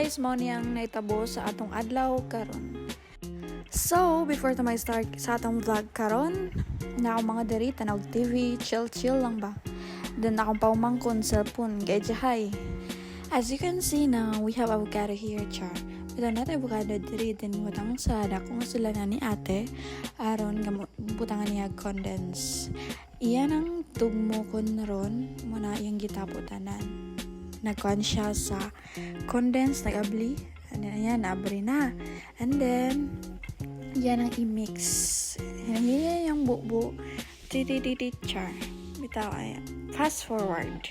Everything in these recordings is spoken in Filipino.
guys, mao ni ang naitabo sa atong adlaw karon. So, before ta start sa atong vlog karon, na ako mga diri tanaw TV, chill lang ba. Then akong paumangkon cellphone kay jahay. As you can see now, we have avocado here, char. Ito na avocado diri din butang sa dakong sila na ni ate aron butangan niya condense. Iyan ang tugmo kon ron muna iyang gitaputanan. Nagkuhan siya sa condense, nag-abli. And then, ayan, abri na. And then, yan ang i-mix. Yan yung bubo. Char. Bitaw, ayan. Fast forward.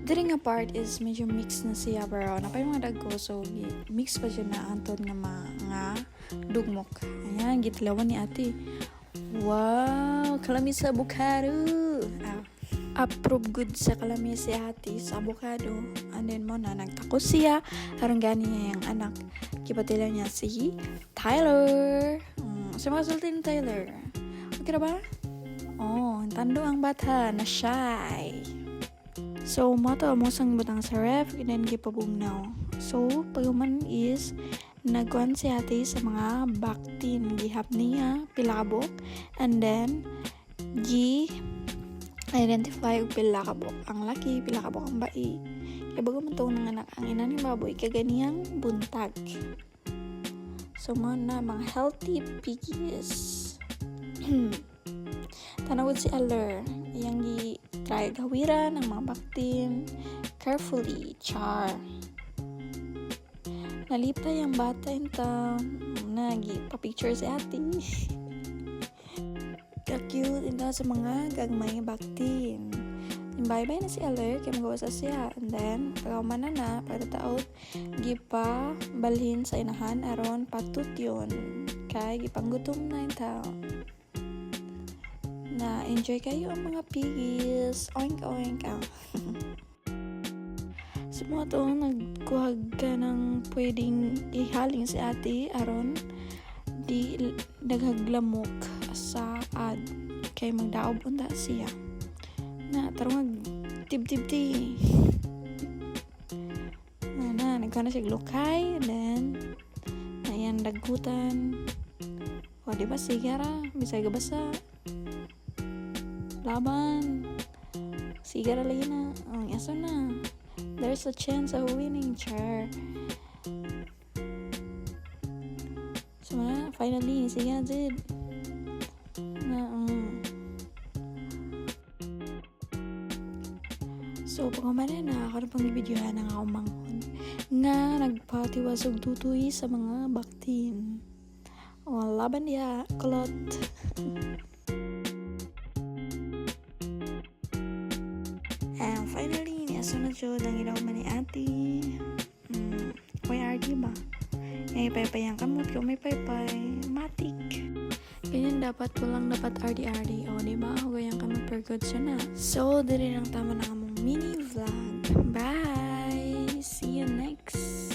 Diri nga part is medyo mix na siya, pero napay mga dagko. So, mix pa siya na antod nga mga dugmok. Ayan, gitlawan ni ate. Wow! Kalamis sa avocado! Approve good sa kalamis si ate sa avocado. And then mo na nagtako siya. Harang gani niya yung anak. Kipatila niya si Tyler. Sa mga sulti ni Tyler. Okay na ba? Oh, tando ang bata na shy. So, mato mo sang butang sa ref. And then gipabugnaw. So, paguman is nagkuhan si ate sa mga baktin. Gihap niya, pilabok. And then, identify og pila ka buok ang laki, pila ka buok ang bai. Kaya bago man to ng anak ang ina ni baboy kaganiyang buntag. So mo na mga healthy piggies. Tanawad si Aller, iyang gi-try gawiran ang mga baktin carefully, char. Nalipay ang bata inta nagi-pa-picture si ate. Cute ito sa mga gagmay baktin. Bye-bye na si Aller kaya magawa sa siya. And then, pagkaman na pagkataot, gipa balhin sa inahan aron patut yun. Kaya gipanggutom na yung tao. Na enjoy kayo ang mga piggies. Oink oink. Sa mga to, nagkuhag ka ng pwedeng ihaling si ate aron di naghaglamok sa ad kay magdaob unta siya na tarong tib-tib-ti nagkana siya glukay. Then ayan dagutan o diba sigara bisay gabasa laban sigara lagi na ang aso na there's a chance of winning, char. So finally siya did So, pagkamali na ako na pang ibidyohan ng ako mangkon nga nagpatiwasog tutuy sa mga baktin. O, laban niya, kulot. And finally, niaso na siya lang ilaw man ni ate. May RD ba? May paypay ang kamot ko, may paypay. Matik. Ganyan dapat, walang dapat RD-RD. O, diba? Gayang kamot per good siya na. So, dili lang tama na mini vlog. Bye! See you next!